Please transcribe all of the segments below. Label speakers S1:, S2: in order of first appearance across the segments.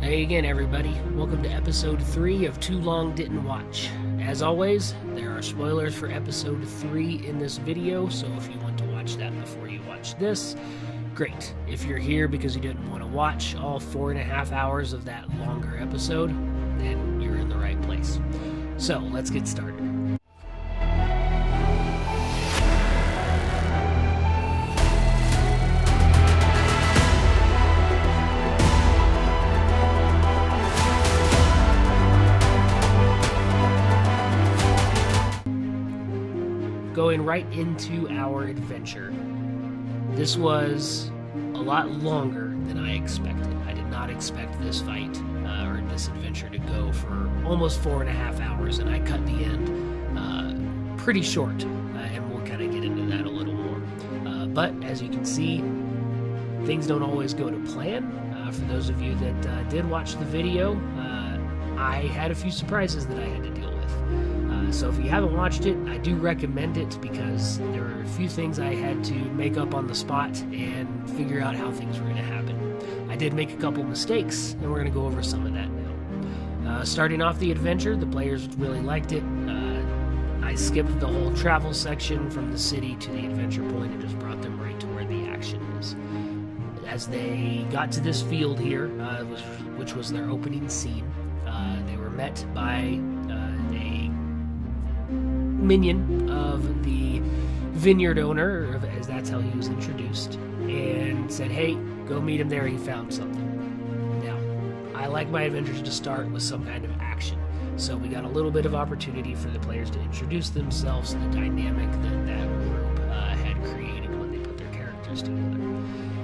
S1: Hey again, everybody. Welcome to episode 3 of Too Long Didn't Watch. As always, there are spoilers for episode 3 in this video, so if you want to watch that before you watch this, great. If you're here because you didn't want to watch all 4.5 hours of that longer episode, then you're in the right place. So, let's get started. Going right into our adventure. This was a lot longer than I expected. I did not expect this fight or this adventure to go for almost 4.5 hours, and I cut the end pretty short, and we'll kind of get into that a little more. But as you can see, things don't always go to plan. For those of you that did watch the video, I had a few surprises that I had to deal with. So if you haven't watched it, I do recommend it because there were a few things I had to make up on the spot and figure out how things were going to happen. I did make a couple mistakes, and we're going to go over some of that now. Starting off the adventure, the players really liked it. I skipped the whole travel section from the city to the adventure point and just brought them right to where the action is. As they got to this field here, which was their opening scene, they were met by a minion of the vineyard owner, as that's how he was introduced, and said, hey, go meet him there, he found something. Now, I like my adventures to start with some kind of action, so we got a little bit of opportunity for the players to introduce themselves and the dynamic that group had created when they put their characters together.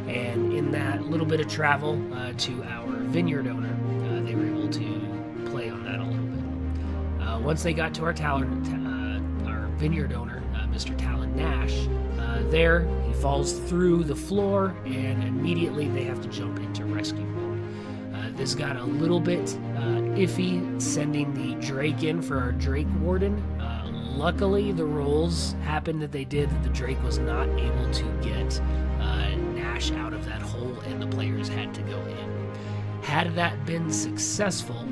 S1: And in that little bit of travel to our vineyard owner, they were able to play on that a little bit. Once they got to our vineyard owner, Mr. Talon Nash, there he falls through the floor, and immediately they have to jump into rescue mode. This got a little bit iffy, sending the Drake in for our Drake Warden. Luckily, the rolls happened that they did that the Drake was not able to get Nash out of that hole, and the players had to go in. Had that been successful,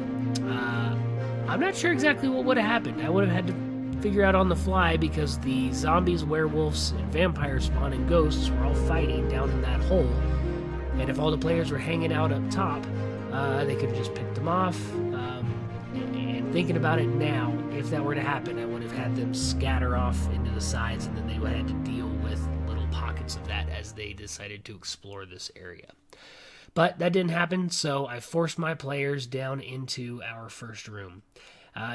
S1: I'm not sure exactly what would have happened. I would have had to figure out on the fly because the zombies, werewolves, and vampire spawn and ghosts were all fighting down in that hole. And if all the players were hanging out up top, they could have just picked them off. And thinking about it now, if that were to happen, I would have had them scatter off into the sides, and then they would have had to deal with little pockets of that as they decided to explore this area. But that didn't happen, so I forced my players down into our first room.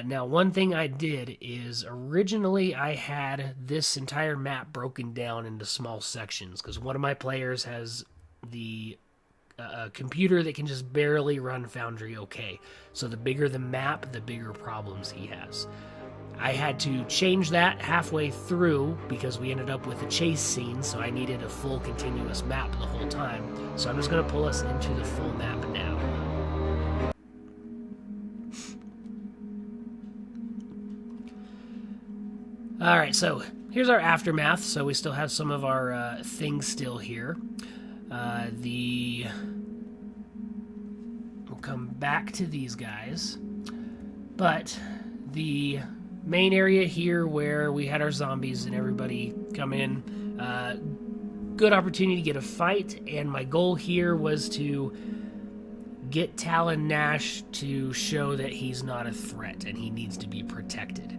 S1: Now, one thing I did is originally I had this entire map broken down into small sections because one of my players has the computer that can just barely run Foundry okay. So the bigger the map, the bigger problems he has. I had to change that halfway through because we ended up with a chase scene, so I needed a full continuous map the whole time. So I'm just going to pull us into the full map now. Alright, so here's our aftermath. So we still have some of our things still here. We'll come back to these guys. But the main area here where we had our zombies and everybody come in, good opportunity to get a fight, and my goal here was to get Talon Nash to show that he's not a threat and he needs to be protected.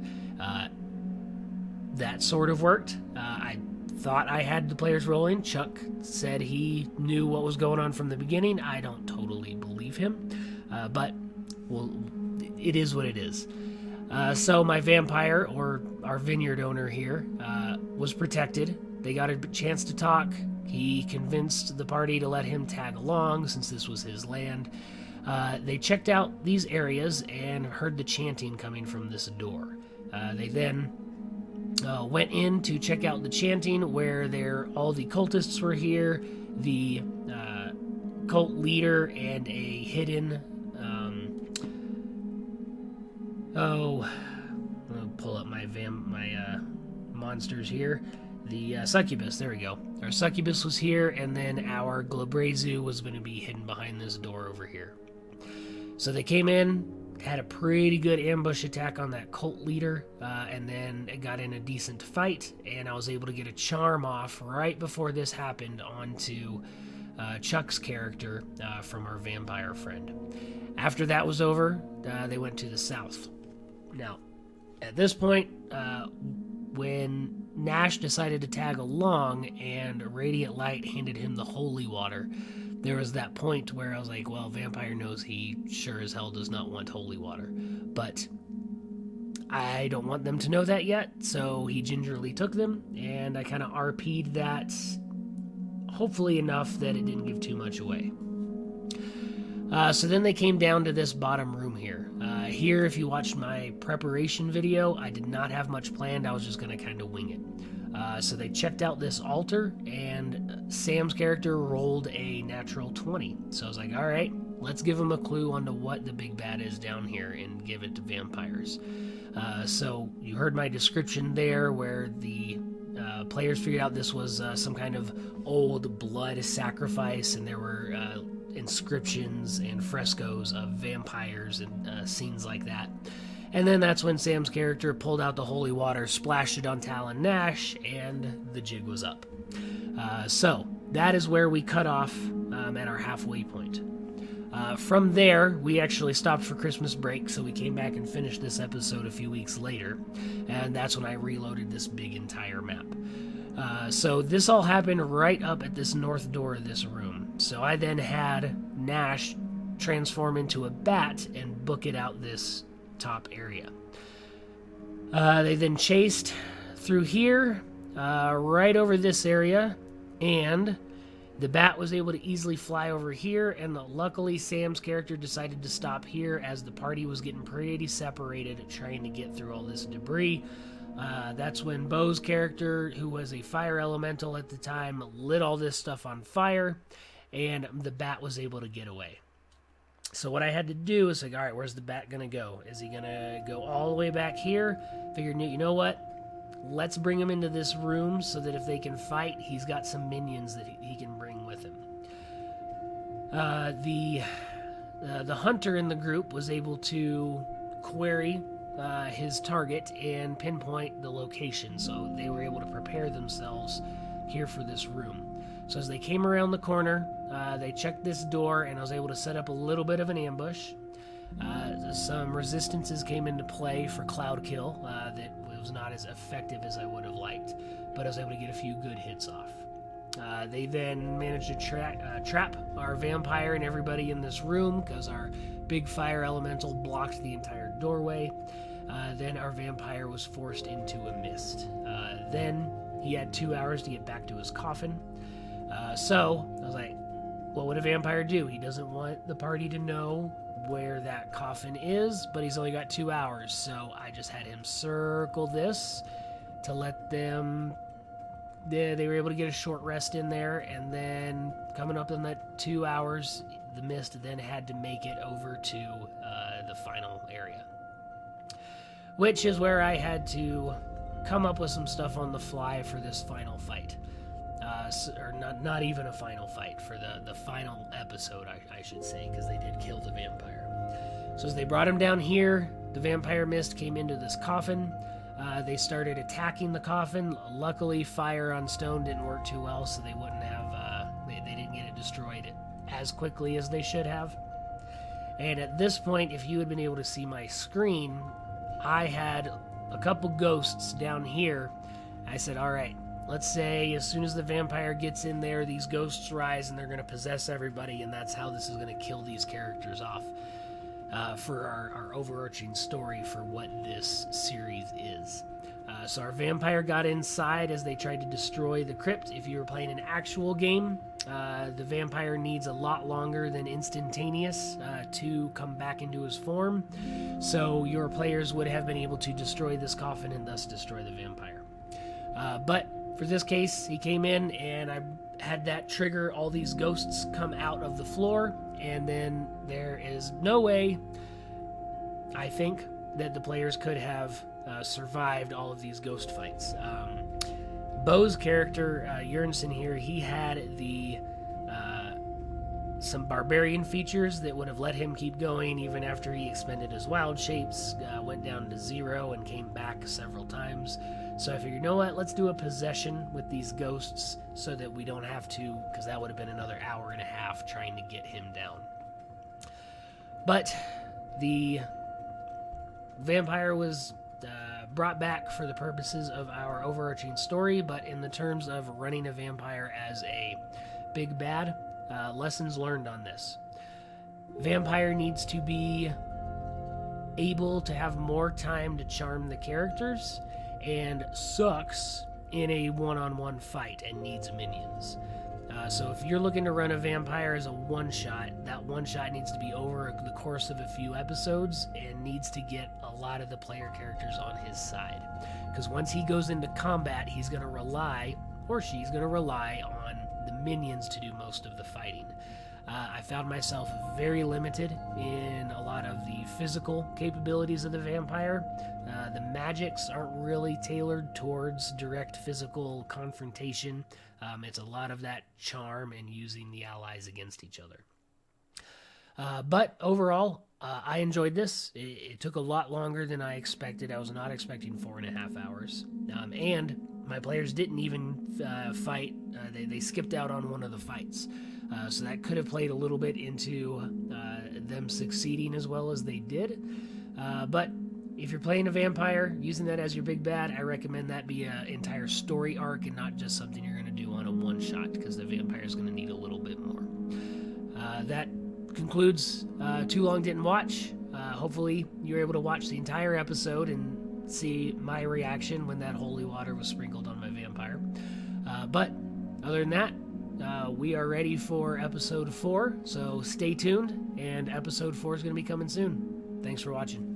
S1: That sort of worked. I thought I had the players rolling. Chuck said he knew what was going on from the beginning. I don't totally believe him, but well, it is what it is. So my vampire, or our vineyard owner here, was protected. They got a chance to talk. He convinced the party to let him tag along since this was his land. They checked out these areas and heard the chanting coming from this door. They then went in to check out the chanting where all the cultists were here, the cult leader, and a hidden I'm gonna pull up my monsters here. The succubus, there we go. Our succubus was here, and then our Glabrezu was going to be hidden behind this door over here. So they came in, had a pretty good ambush attack on that cult leader, and then it got in a decent fight, and I was able to get a charm off right before this happened onto Chuck's character from our vampire friend. After that was over, they went to the south. Now, at this point, when Nash decided to tag along and Radiant Light handed him the holy water, there was that point where I was like, well, Vampire knows he sure as hell does not want holy water. But I don't want them to know that yet, so he gingerly took them, and I kind of RP'd that, hopefully enough that it didn't give too much away. So then they came down to this bottom room here. Here, if you watched my preparation video, I did not have much planned. I was just going to kind of wing it. So they checked out this altar, and Sam's character rolled a natural 20. So I was like, all right, let's give him a clue onto what the big bad is down here and give it to vampires. So you heard my description there where the players figured out this was some kind of old blood sacrifice, and there were inscriptions and frescoes of vampires and scenes like that. And then that's when Sam's character pulled out the holy water, splashed it on Talon Nash, and the jig was up. So that is where we cut off at our halfway point. From there, we actually stopped for Christmas break, so we came back and finished this episode a few weeks later, and that's when I reloaded this big entire map. So this all happened right up at this north door of this room. So I then had Nash transform into a bat and book it out this top area. They then chased through here, right over this area, and the bat was able to easily fly over here, and luckily Sam's character decided to stop here as the party was getting pretty separated trying to get through all this debris. That's when Bo's character, who was a fire elemental at the time, lit all this stuff on fire, and the bat was able to get away. So what I had to do is like, all right, where's the bat going to go? Is he going to go all the way back here? Figured, you know what? Let's bring him into this room so that if they can fight, he's got some minions that he can bring with him. The hunter in the group was able to query his target and pinpoint the location, so they were able to prepare themselves here for this room. So as they came around the corner, they checked this door, and I was able to set up a little bit of an ambush. Some resistances came into play for Cloud Kill that was not as effective as I would have liked, but I was able to get a few good hits off. They then managed to trap our vampire and everybody in this room because our big fire elemental blocked the entire doorway. Then our vampire was forced into a mist. Then he had 2 hours to get back to his coffin. So I was like, what would a vampire do? He doesn't want the party to know where that coffin is, but he's only got 2 hours. So I just had him circle this to let them... They were able to get a short rest in there, and then coming up in that 2 hours, the mist then had to make it over to the final area. Which is where I had to come up with some stuff on the fly for this final fight. Or not even a final fight, for the final episode, I should say, because they did kill the vampire. So as they brought him down here, the vampire mist came into this coffin. They started attacking the coffin. Luckily, fire on stone didn't work too well, so they wouldn't have, they didn't get it destroyed as quickly as they should have. And at this point, if you had been able to see my screen, I had a couple ghosts down here. I said, all right, let's say as soon as the vampire gets in there, these ghosts rise and they're going to possess everybody, and that's how this is going to kill these characters off. For our overarching story for what this series is. So our vampire got inside as they tried to destroy the crypt. If you were playing an actual game, the vampire needs a lot longer than instantaneous to come back into his form. So your players would have been able to destroy this coffin and thus destroy the vampire. But for this case, he came in and I had that trigger all these ghosts come out of the floor, and then there is no way, I think, that the players could have survived all of these ghost fights. Bo's character, Jørgensen here, he had the some barbarian features that would have let him keep going even after he expended his wild shapes, went down to 0 and came back several times. So I figured, you know what, let's do a possession with these ghosts so that we don't have to, because that would have been another hour and a half trying to get him down. But the vampire was brought back for the purposes of our overarching story, but in the terms of running a vampire as a big bad, lessons learned on this. Vampire needs to be able to have more time to charm the characters and sucks in a one-on-one fight and needs minions. So if you're looking to run a vampire as a one-shot, that one-shot needs to be over the course of a few episodes and needs to get a lot of the player characters on his side. Because once he goes into combat, he's going to rely, or she's going to rely on the minions to do most of the fighting. I found myself very limited in a lot of the physical capabilities of the vampire. The magics aren't really tailored towards direct physical confrontation. It's a lot of that charm and using the allies against each other. But overall, I enjoyed this. It took a lot longer than I expected. I was not expecting 4.5 hours. And my players didn't even fight. They skipped out on one of the fights. So that could have played a little bit into them succeeding as well as they did. But if you're playing a vampire, using that as your big bad, I recommend that be an entire story arc and not just something you're going to do on a one-shot, because the vampire is going to need a little bit more. That concludes Too Long Didn't Watch. Hopefully you're able to watch the entire episode and see my reaction when that holy water was sprinkled on my vampire. But other than that, we are ready for episode 4, so stay tuned, and episode 4 is going to be coming soon. Thanks for watching.